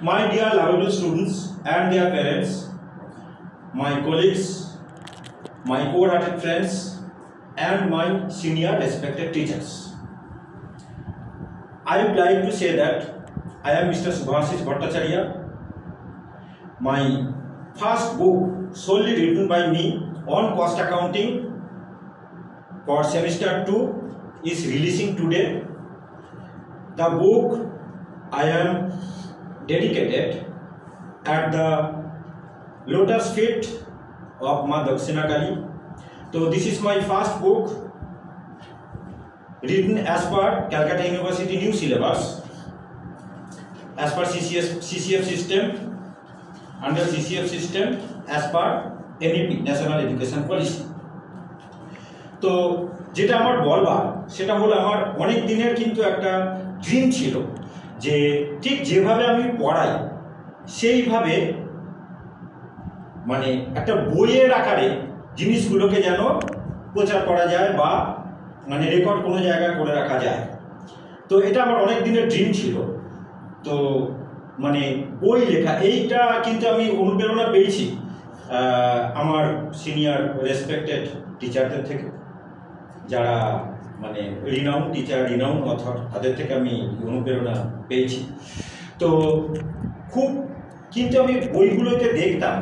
My dear lovable students and their parents, my colleagues, my co-hearted friends, and my senior respected teachers, I would like to say that I am Mr. Subhashish Bhattacharya. My first book solely written by me on cost accounting for semester 2 is releasing today. The book I am dedicated at the lotus feet of Ma Dakshina Kali. So this is my first book written as per Calcutta University new syllabus, as per CCF system, under CCF system, as per NEP National Education Policy. তো যেটা আমার বলবার সেটা হলো আমার অনেক দিনের কিন্তু একটা ড্রিম ছিল যে ঠিক যেভাবে আমি পড়াই সেইভাবে মানে একটা বইয়ের আকারে জিনিসগুলোকে যেন প্রচার করা যায় বা মানে রেকর্ড কোনো জায়গায় করে রাখা যায়। তো এটা আমার অনেক দিনের ড্রিম ছিল। তো মানে বই লেখা এইটা কিন্তু আমি অনুপ্রেরণা পেয়েছি আমার সিনিয়র রেসপেক্টেড টিচারদের থেকে, যারা মানে রিনাউন্ড টিচার, রিনাউন্ড অথর, তাদের থেকে আমি অনুপ্রেরণা পেয়েছি। তো খুব কিন্তু আমি বইগুলোতে দেখতাম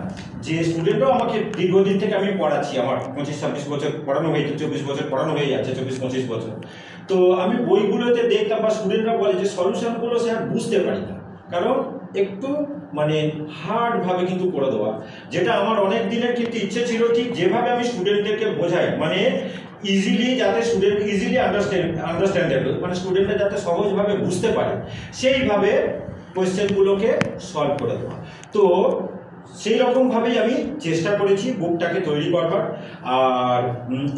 যে স্টুডেন্টরাও আমাকে দীর্ঘদিন থেকে আমি পড়াচ্ছি, আমার 25-26 বছর পড়ানো হয়ে 24 বছর পড়ানো হয়ে যাচ্ছে, 24-25 বছর। তো আমি বইগুলোতে দেখতাম বা স্টুডেন্টরা বলে যে সলিউশনগুলো স্যার বুঝতে পারি না, কারণ একটু মানে হার্ডভাবে কিন্তু করে দেওয়া, যেটা আমার অনেক দিনের কিন্তু ইচ্ছে ছিল ঠিক যেভাবে আমি স্টুডেন্টদেরকে বোঝাই, মানে ইজিলি যাতে স্টুডেন্ট ইজিলি আন্ডারস্ট্যান্ডেবল, মানে স্টুডেন্টরা যাতে সহজভাবে বুঝতে পারে সেইভাবে কোয়েশ্চেনগুলোকে সলভ করে দেওয়া। তো সেই রকমভাবেই আমি চেষ্টা করেছি বুকটাকে তৈরি করবার। আর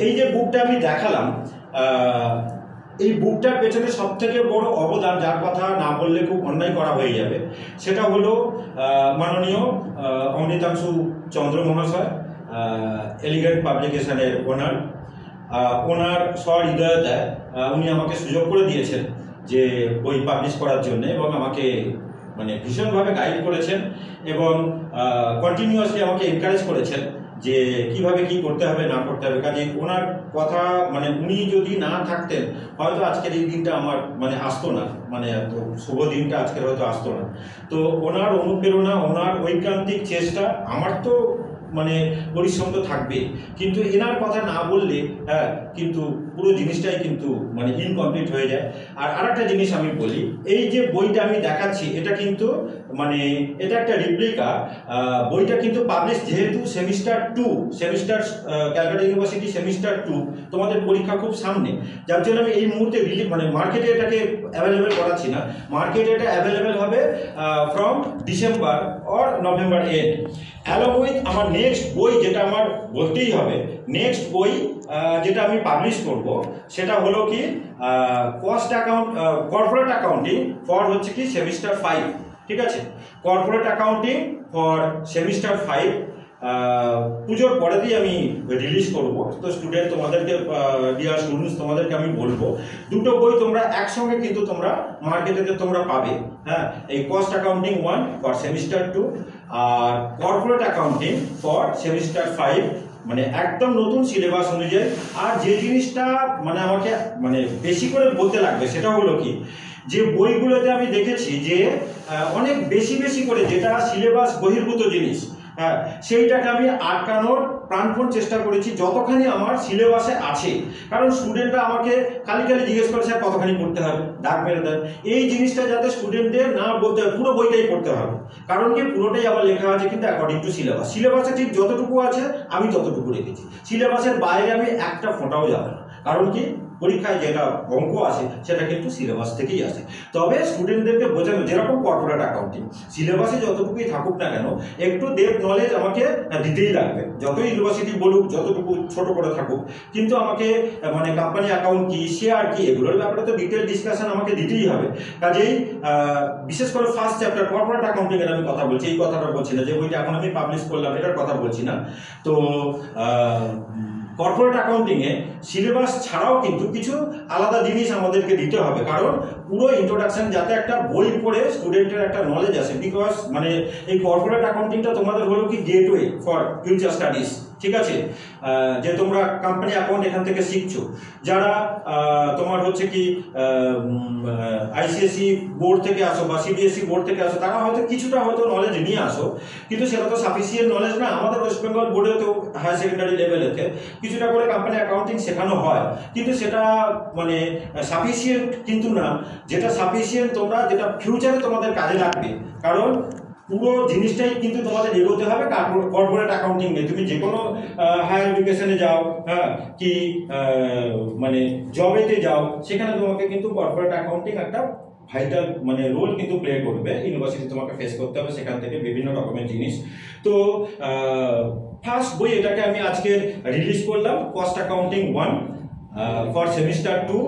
এই যে বুকটা আমি দেখালাম, এই বুকটার পেছনে সবথেকে বড় অবদান, যার কথা না বললে খুব অন্যায় করা হয়ে যাবে, সেটা হলো মাননীয় অমৃতাংশু চন্দ্র মহাশয়, এলিগেন্ট পাবলিকেশনের ওনার সহৃদয়তায় উনি আমাকে সুযোগ করে দিয়েছেন যে বই পাবলিশ করার জন্য, এবং আমাকে মানে ভীষণভাবে গাইড করেছেন এবং কন্টিনিউয়াসলি আমাকে এনকারেজ করেছেন যে কিভাবে কি করতে হবে না করতে হবে। কাজে ওনার কথা মানে উনি যদি না থাকতেন হয়তো আজকের এই দিনটা আমার মানে আসতো না, মানে এত শুভ দিনটা আজকের হয়তো আসতো না। তো ওনার অনুপ্রেরণা, ওনার ঐকান্তিক চেষ্টা, আমার তো মানে পরিশ্রম তো থাকবে, কিন্তু এনার কথা না বললে কিন্তু পুরো জিনিসটাই কিন্তু মানে ইনকমপ্লিট হয়ে যায়। আর আরেকটা জিনিস আমি বলি, এই যে বইটা আমি দেখাচ্ছি এটা কিন্তু মানে এটা একটা রিপ্লিকা। বইটা কিন্তু পাবলিশ, যেহেতু সেমিস্টার ক্যালকাটা ইউনিভার্সিটি সেমিস্টার 2 তোমাদের পরীক্ষা খুব সামনে, যার জন্য আমি এই মুহূর্তে মানে মার্কেটে এটাকে অ্যাভেলেবেল করাচ্ছি না। মার্কেটে এটা অ্যাভেলেবেল হবে from December or November end, along with আমার নেক্সট বই, যেটা আমার বলতেই হবে, নেক্সট বই যেটা আমি পাবলিশ করব সেটা হলো কি কর্পোরেট অ্যাকাউন্টিং ফর হচ্ছে কি সেমিস্টার 5, ঠিক আছে? কর্পোরেট অ্যাকাউন্টিং ফর সেমিস্টার 5 পুজোর পরেতেই আমি রিলিজ করব। তো স্টুডেন্ট তোমাদেরকে, ডিয়ার স্টুডেন্টস, তোমাদেরকে আমি বলবো দুটো বই তোমরা একসঙ্গে কিন্তু তোমরা মার্কেটেতে তোমরা পাবে। হ্যাঁ, এই কস্ট অ্যাকাউন্টিং 1 ফর সেমিস্টার 2 আর কর্পোরেট অ্যাকাউন্টিং ফর সেমিস্টার 5, মানে একদম নতুন সিলেবাস অনুযায়ী। আর যে জিনিসটা মানে আমাকে মানে বেশি করে বলতে লাগবে সেটা হলো কি, যে বইগুলোতে আমি দেখেছি যে অনেক বেশি করে যেটা সিলেবাস বহির্ভূত জিনিস, হ্যাঁ, সেইটাকে আমি আটকানোর প্রাণপণ চেষ্টা করেছি যতখানি আমার সিলেবাসে আছে। কারণ স্টুডেন্টরা আমাকে খালি জিজ্ঞেস করে স্যার কতখানি পড়তে হবে, দাগ মেরে দেন। এই জিনিসটা যাতে স্টুডেন্টদের না বলতে হয়, পুরো বইটাই পড়তে হবে। কারণ কি পুরোটাই আবার লেখা আছে কিন্তু অ্যাকর্ডিং টু সিলেবাস। সিলেবাসে ঠিক যতটুকু আছে আমি ততটুকু রেখেছি, সিলেবাসের বাইরে আমি একটা ফোঁটাও যাব না। কারণ কি পরীক্ষায় যেটা অঙ্ক আসে সেটা কিন্তু সিলেবাস থেকেই আসে। তবে স্টুডেন্টদেরকে বোঝানো, যেরকম কর্পোরেট অ্যাকাউন্টিং সিলেবাসে যতটুকুই থাকুক না কেন, একটু ডেপথ নলেজ আমাকে দিতেই লাগবে। যতই ইউনিভার্সিটি বলুক, যতটুকু ছোট করে থাকুক, কিন্তু আমাকে মানে কোম্পানি অ্যাকাউন্ট কি, শেয়ার কি, এগুলোর ব্যাপারে তো ডিটেল ডিসকাশন আমাকে দিতেই হবে। কাজেই বিশেষ করে ফার্স্ট চ্যাপ্টার কর্পোরেট অ্যাকাউন্টিং এর আমি কথা বলছি, এই কথাটা বলছি না যে বইটা এখন আমি পাবলিশ করলাম এটার কথা বলছি না। তো কর্পোরেট অ্যাকাউন্টিংয়ে সিলেবাস ছাড়াও কিন্তু কিছু আলাদা জিনিস আমাদেরকে দিতে হবে, কারণ পুরো ইন্ট্রোডাকশন যাতে একটা বই পড়ে স্টুডেন্টের একটা নলেজ আসে। বিকজ মানে এই কর্পোরেট অ্যাকাউন্টিংটা তোমাদের হলো কি গেটওয়ে ফর ফিউচার স্টাডিজ, ঠিক আছে? যে তোমরা কোম্পানি অ্যাকাউন্ট এখান থেকে শিখছো, যারা তোমার হচ্ছে কি আইসিএসসি বোর্ড থেকে আসো বা সিবিএসসি বোর্ড থেকে আসো, তারা হয়তো কিছুটা হয়তো নলেজ নিয়ে আসো, কিন্তু সেটা তো সাফিসিয়েন্ট নলেজ না। আমাদের ওয়েস্ট বেঙ্গল বোর্ডেও তো হায়ার সেকেন্ডারি লেভেলেতে কিছুটা করে কোম্পানি অ্যাকাউন্টিং শেখানো হয়, কিন্তু সেটা মানে সাফিসিয়েন্ট কিন্তু না। যেটা সাফিসিয়েন্ট তোমরা যেটা ফিউচারে তোমাদের কাজে লাগবে, কারণ পুরো জিনিসটাই কিন্তু তোমাদের এগোতে হবে কর্পোরেট অ্যাকাউন্টিং নিয়ে। তুমি যে কোনো হায়ার এডুকেশনে যাও, হ্যাঁ, কি মানে জবেতে যাও, সেখানে তোমাকে কিন্তু কর্পোরেট অ্যাকাউন্টিং একটা ভাইটাল মানে রোল কিন্তু প্লে করবে। ইউনিভার্সিটি তোমাকে ফেস করতে হবে সেখান থেকে বিভিন্ন রকমের জিনিস। তো ফার্স্ট বই এটাকে আমি আজকে রিলিজ করলাম, cost accounting 1 for semester 2,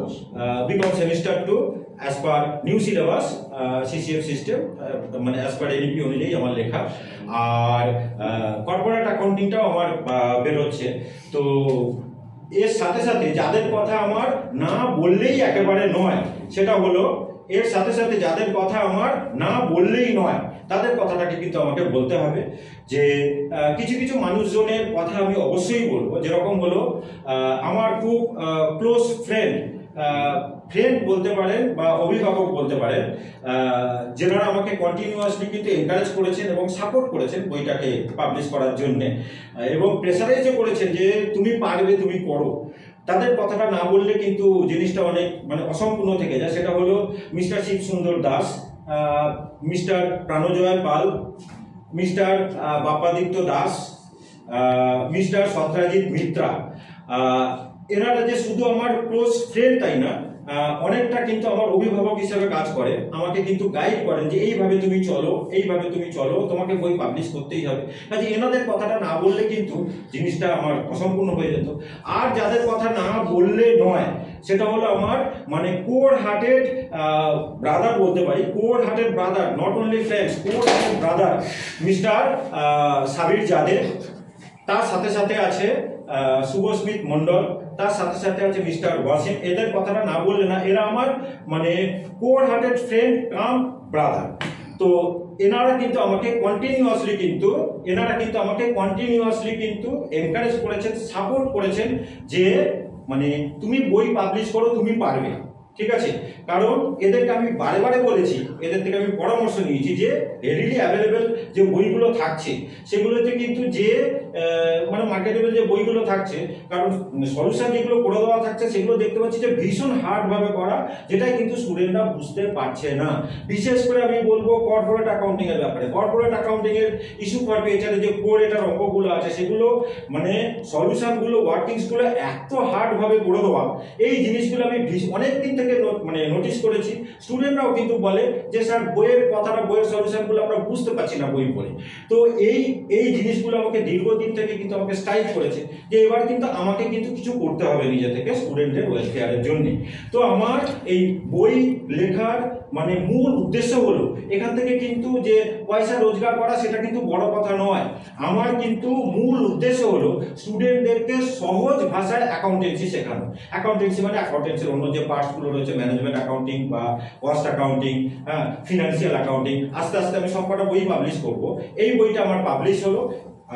BCom semester 2 as per new syllabus CCF system, মানে as per NEP অনুযায়ী আমার লেখা। আর কর্পোরেট অ্যাকাউন্টিংটাও আমার বেরোচ্ছে। তো এর সাথে সাথে যাদের কথা আমার না বললেই একেবারে নয়, সেটা হলো এর সাথে সাথে যাদের কথা আমার না বললেই নয়, তাদের কথাটাকে কিন্তু আমাকে বলতে হবে। যে কিছু কিছু মানুষজনের কথা আমি অবশ্যই বলবো, যেরকম হলো আমার খুব ক্লোজ ফ্রেন্ড বলতে পারেন বা অভিভাবক বলতে পারেন, যেনারা আমাকে কন্টিনিউয়াসলি কিন্তু এনকারেজ করেছেন এবং সাপোর্ট করেছেন বইটাকে পাবলিশ করার জন্য, এবং প্রেসারাইজও করেছেন যে তুমি পারবে, তুমি করো। তাদের কথাটা না বললে কিন্তু জিনিসটা অনেক মানে অসম্পূর্ণ থেকে যায়। সেটা হলো মিস্টার শিব সুন্দর দাস, মিস্টার প্রাণজয় পাল, মিস্টার বাপ্পাদিত্য দাস, মিস্টার সত্রাজিৎ মিত্রা। এনারা যে শুধু আমার ক্লোজ ফ্রেন্ড তাই না, অনেকটা কিন্তু আমার অভিভাবক হিসেবে কাজ করে, আমাকে কিন্তু গাইড করেন যে এইভাবে তুমি চলো, এইভাবে তুমি চলো, তোমাকে বই পাবলিশ করতেই হবে। কাজে এনাদের কথাটা না বললে কিন্তু জিনিসটা আমার অসম্পূর্ণ হয়ে যেত। আর যাদের কথা না বললে নয়, সেটা হলো আমার মানে কোর হার্টেড ব্রাদার বলতে পারি, core hearted brother, not only friends, core hearted brother mister Sabir Jadid. তার সাথে সাথে আছে শুভস্মিত মন্ডল, তার সাথে সাথে আছে মিস্টার ওয়াসিম। এদের কথাটা না বললে না, এরা আমার মানে কোর হার্টেড ফ্রেন্ড কাম ব্রাদার। তো এনারা কিন্তু আমাকে কন্টিনিউয়াসলি কিন্তু এনকারেজ করেছেন, সাপোর্ট করেছেন যে মানে তুমি বই পাবলিশ করো, তুমি পারবে, ঠিক আছে? কারণ এদেরকে আমি বারে বারে বলেছি, এদের থেকে আমি পরামর্শ নিয়েছি যে রেডিলি অ্যাভেলেবেল যে বইগুলো থাকছে সেগুলোতে কিন্তু যে মানে মার্কেটেবল যে বইগুলো থাকছে, কারণ সলিউশন যেগুলো করে দেওয়া থাকছে সেগুলো দেখতে পাচ্ছি যে ভীষণ হার্ডভাবে করা, যেটাই কিন্তু স্টুডেন্টরা বুঝতে পারছে না। বিশেষ করে আমি বলবো কর্পোরেট অ্যাকাউন্টিং এর ব্যাপারে, কর্পোরেট অ্যাকাউন্টিং এর ইস্যু ফর ফিউচারে যে কোর এটার অঙ্কগুলো আছে, সেগুলো মানে সলিউশনগুলো, ওয়ার্কিংসগুলো এত হার্ডভাবে করে দেওয়া, এই জিনিসগুলো আমি অনেক দিন থেকে মানে নোটিস করেছি। স্টুডেন্টরাও কিন্তু বলে যে স্যার বইয়ের কথাটা, বইয়ের সলিউশনগুলো আমরা বুঝতে পারছি না বই পড়ে। তো এই জিনিসগুলো আমাকে দীর্ঘদিন থেকে কিন্তু আমাকে স্ট্রাইক করেছে যে এবার কিন্তু আমাকে কিন্তু কিছু করতে হবে নিজে থেকে স্টুডেন্টের ওয়েলফেয়ারের জন্য। তো আমার এই বই লেখার মানে মূল উদ্দেশ্য হলো এখান থেকে কিন্তু যে পয়সা রোজগার করা, সেটা কিন্তু বড় কথা নয়। আমার কিন্তু মূল উদ্দেশ্য হলো স্টুডেন্টদেরকে সহজ ভাষায় অ্যাকাউন্টেন্সি শেখানো। অ্যাকাউন্টেন্সি মানে অ্যাকাউন্টেন্সির অন্য যে পার্টসগুলো রয়েছে, ম্যানেজমেন্ট অ্যাকাউন্টিং বা কস্ট অ্যাকাউন্টিং, হ্যাঁ, ফিনান্সিয়াল অ্যাকাউন্টিং, আস্তে আস্তে আমি সবকটা বই পাবলিশ করব। এই বইটা আমার পাবলিশ হলো,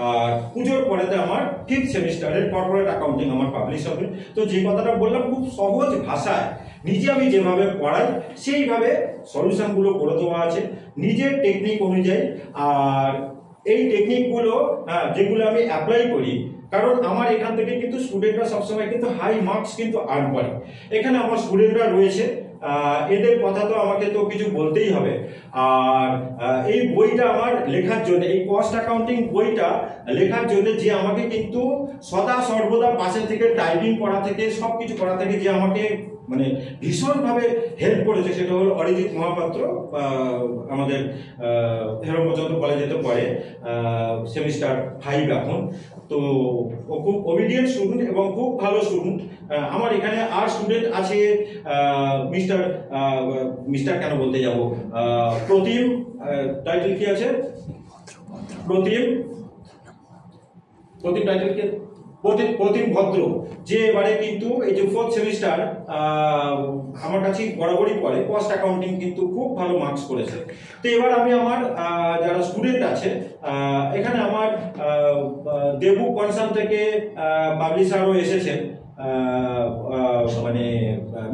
আর পুজোর পরেতে আমার 5th সেমিস্টারের কর্পোরেট অ্যাকাউন্টিং আমার পাবলিশ হবে। তো যে কথাটা বললাম, খুব সহজ ভাষায় নিজে আমি যেভাবে পড়াই সেইভাবে সলিউশনগুলো করে দেওয়া আছে নিজের টেকনিক অনুযায়ী। আর এই টেকনিকগুলো যেগুলো আমি অ্যাপ্লাই করি, কারণ আমার এখান থেকে কিন্তু স্টুডেন্টরা সবসময় কিন্তু হাই মার্কস কিন্তু আর্ন করে। এখানে আমার স্টুডেন্টরা রয়েছে, এদের কথা তো আমাকে তো কিছু বলতেই হবে। আর এই বইটা আমার লেখার জন্য, এই কস্ট অ্যাকাউন্টিং বইটা লেখার জন্য যে আমাকে কিন্তু সদা সর্বদা পাশে থেকে টাইপিং করা থেকে সবকিছু করা থেকে যে আমাকে মানে ভীষণভাবে হেল্প করেছে, সেটা হলো অরিজিৎ মহাপাত্র, আমাদের হেরমচন্দ্র কলেজেতে পড়ে, সেমিস্টার 5 এখন। তো ও খুব ওবিডিয়েন্ট স্টুডেন্ট এবং খুব ভালো স্টুডেন্ট। আমার এখানে আর স্টুডেন্ট আছে মিস্টার কেন বলতে যাব, প্রতিম, টাইটেল কি আছে? প্রতিম টাইটেল কি? প্রতিম ভদ্র, যে এবারে কিন্তু এই যে 4th সেমিস্টার আমার কাছে বরাবরই পড়ে, কস্ট অ্যাকাউন্টিং কিন্তু খুব ভালো মার্কস করেছে। তো এবার আমি আমার যারা স্টুডেন্ট আছে এখানে আমার দেবু কনসার্ন থেকে পাবলিশারও এসেছেন, মানে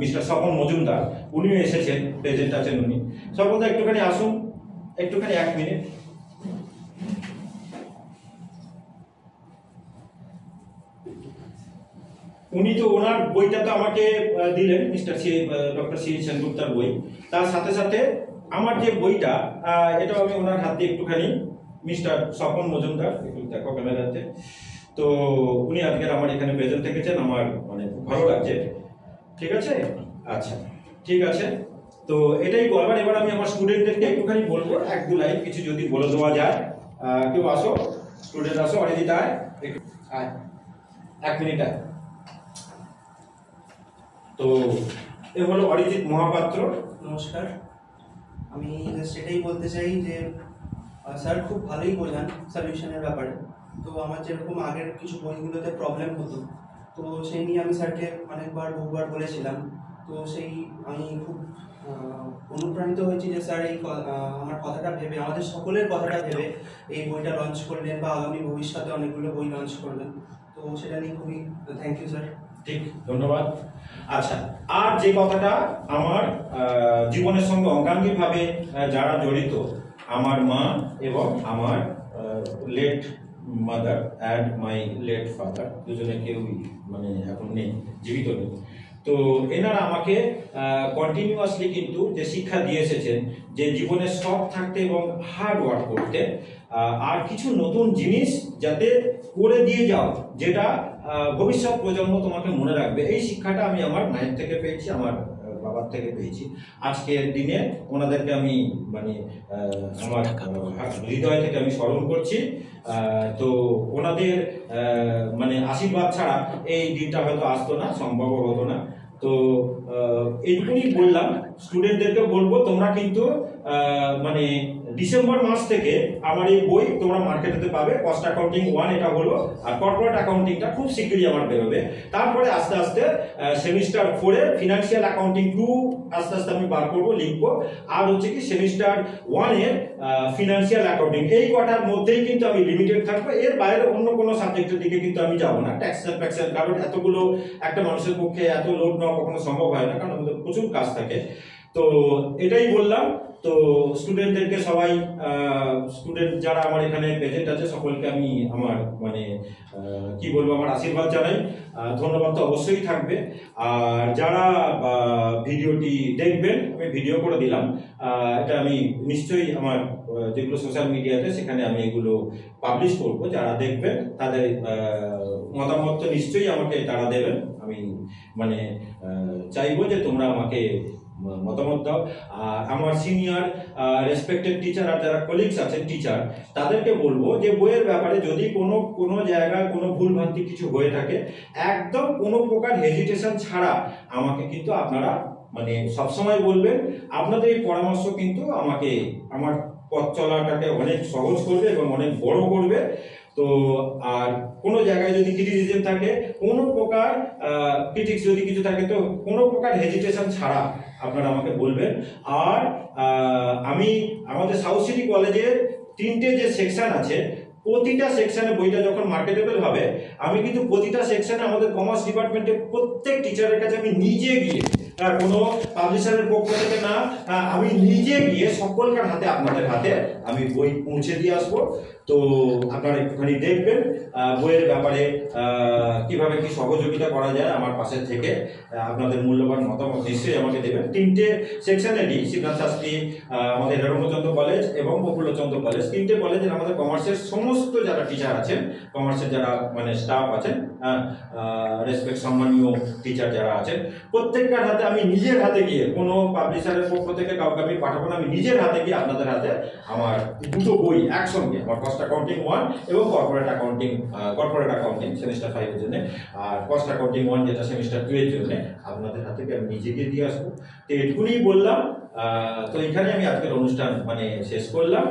মিস্টার স্বপন মজুমদার, উনিও এসেছেন, প্রেজেন্ট আছেন উনি। স্বপনদা একটুখানি আসুন, একটুখানি 1 মিনিট। উনি তো ওনার বইটা তো আমাকে দিলেন, ডক্টর সি সেনগুপ্তার বই। তার সাথে সাথে আমার যে বইটা এটাও আমি ওনার হাতে একটুখানি, মিস্টার স্বপন মজুমদার, একটু দেখো ক্যামেরাতে। তো উনি আজকের আমার এখানে প্রেজেন্ট থেকেছেন, আমার মানে খুব ভালো লাগছে। ঠিক আছে, আচ্ছা ঠিক আছে। তো এটাই বলবার। এবার আমি আমার স্টুডেন্টদেরকে একটুখানি বলবো, 1-2 লাইন কিছু যদি বলে দেওয়া যায়। কেউ আসো, স্টুডেন্ট আসো, অরিজিৎ আয়, 1 মিনিট আয়। তো এ হলো অরিজিৎ মহাপাত্র। নমস্কার, আমি সেটাই বলতে চাই যে স্যার খুব ভালোই বোঝান সলিউশনের ব্যাপারে। তো আমার যেরকম আগের কিছু বইগুলোতে প্রবলেম হতো, তো সেই নিয়ে আমি স্যারকে বহুবার বলেছিলাম। তো সেই আমি খুব অনুপ্রাণিত হয়েছি যে স্যার এই আমার কথাটা ভেবে, আমাদের সকলের কথাটা ভেবে এই বইটা লঞ্চ করলেন, বা আগামী ভবিষ্যতে অনেকগুলো বই লঞ্চ করবেন। তো সেটা নিয়ে খুবই থ্যাংক ইউ স্যার। ঠিক, ধন্যবাদ। আচ্ছা, আর যে কথাটা আমার জীবনের সঙ্গে অঙ্গাঙ্গিভাবে যারা জড়িত, আমার মা এবং আমার late mother and my late father, দুজনে কেউই মানে এখন নেই, জীবিত নেই। তো এনারা আমাকে কন্টিনিউয়াসলি কিন্তু যে শিক্ষা দিয়ে এসেছেন যে জীবনে শখ থাকতে এবং হার্ড ওয়ার্ক করতে, আর কিছু নতুন জিনিস যাতে করে দিয়ে যাও, যেটা ভবিষ্যৎ প্রজন্ম তোমাকে মনে রাখবে, এই শিক্ষাটা আমি আমার মায়ের থেকে পেয়েছি, আমার বাবার থেকে পেয়েছি। আজকের দিনে ওনাদেরকে আমি মানে আমার হৃদয় থেকে আমি স্মরণ করছি। তো ওনাদের মানে আশীর্বাদ ছাড়া এই দিনটা হয়তো আসতো না, সম্ভব হতো না। তো এইটুকুনি বললাম। স্টুডেন্টদেরকে বলবো, তোমরা কিন্তু মানে ডিসেম্বর মাস থেকে আমার এই বই তোমরা মার্কেটেতে পাবে। কস্ট অ্যাকাউন্টিং 1 এটা হলো, আর কর্পোরেট অ্যাকাউন্টিংটা খুব শীঘ্রই আমার বেরোবে। তারপরে আস্তে আস্তে সেমিস্টার 4 এর ফিনান্সিয়াল অ্যাকাউন্টিং 2 আস্তে আস্তে আমি বার করবো, লিখবো। আর হচ্ছে কি সেমিস্টার 1 এর ফিনান্সিয়াল অ্যাকাউন্টিং, এই কটার মধ্যেই কিন্তু আমি লিমিটেড থাকবো। এর বাইরে অন্য কোনো সাবজেক্টের দিকে কিন্তু আমি যাবো না। ট্যাক্সের কারণ এতগুলো একটা মানুষের পক্ষে এত লোড নেওয়া কখনো সম্ভব হয় না, কারণ আমাদের প্রচুর কাজ থাকে। তো এটাই বললাম। তো স্টুডেন্টদেরকে সবাই, স্টুডেন্ট যারা আমার এখানে প্রেজেন্ট আছে সকলকে আমি আমার মানে কি বলবো, আমার আশীর্বাদ জানাই। ধন্যবাদ তো অবশ্যই থাকবে। আর যারা ভিডিওটি দেখবেন, আমি ভিডিও করে দিলাম, এটা আমি নিশ্চয়ই আমার যেগুলো সোশ্যাল মিডিয়াতে সেখানে আমি এগুলো পাবলিশ করব। যারা দেখবেন তাদের মতামত তো নিশ্চয়ই আমাকে তারা দেবেন। আমি মানে চাইবো যে তোমরা আমাকে মতামত দাও। আর আমার সিনিয়র রেসপেক্টেড টিচার আর যারা কলিগস আছেন টিচার, তাদেরকে বলবো যে বইয়ের ব্যাপারে যদি কোনো জায়গায় কোনো ভুলভ্রান্তি কিছু হয়ে থাকে, একদম কোনো প্রকার হেজিটেশন ছাড়া আমাকে কিন্তু আপনারা মানে সবসময় বলবেন। আপনাদের এই পরামর্শ কিন্তু আমাকে আমার পথ চলাটাকে অনেক সহজ করবে এবং অনেক বড় করবে। তো আর কোনো জায়গায় যদি ক্রিটিসিজম থাকে, কোনো প্রকার ক্রিটিক্স যদি কিছু থাকে, তো কোনো প্রকার হেজিটেশন ছাড়া আপনারা আমাকে বলবেন। আর আমি আমাদের সাউথ সিটি কলেজের 3টে যে সেকশন আছে, প্রতিটা সেকশনে বইটা যখন মার্কেটেবল হবে, আমি কিন্তু প্রতিটা সেকশনে আমাদের কমার্স ডিপার্টমেন্টের প্রত্যেক টিচারের কাছে আমি নিজে গিয়ে, কোনো পাবলিশারের পক্ষ থেকে না, আমি নিজে গিয়ে সকলকার হাতে, আপনাদের হাতে আমি বই পৌঁছে দিয়ে আসবো। তো আপনারা একটুখানি দেখবেন বইয়ের ব্যাপারে কিভাবে কি সহযোগিতা করা যায় আমার পাশে থেকে। আপনাদের মূল্যবান মতামত নিশ্চয়ই আমাকে দেবেন। 3টে সেকশনেরই, শিবনাথ শাস্ত্রী, আমাদের হেরমচন্দ্র কলেজ এবং প্রফুল্লচন্দ্র কলেজ, 3টে কলেজের আমাদের কমার্সের সমস্ত যারা টিচার আছেন, কমার্সের যারা মানে স্টাফ আছেন, রেসপেক্ট সম্মানীয় টিচার যারা আছেন, প্রত্যেকটার হাতে আমি নিজের হাতে গিয়ে, কোনো পাবলিশারের পক্ষ থেকে কাউকে আমি পাঠাবো না, আমি নিজের হাতে গিয়ে আপনাদের হাতে আমার 2টো বই একসঙ্গে, আমার কস্ট অ্যাকাউন্টিং 1 এবং কর্পোরেট অ্যাকাউন্টিং সেমিস্টার 5 এর জন্য, আর কস্ট অ্যাকাউন্টিং 1 যেটা সেমিস্টার 2 এর জন্য, আপনাদের হাতে আমি নিজে গিয়ে দিয়ে আসবো। তো এটুকুনি বললাম। তো এখানে আমি আজকের অনুষ্ঠান মানে শেষ করলাম।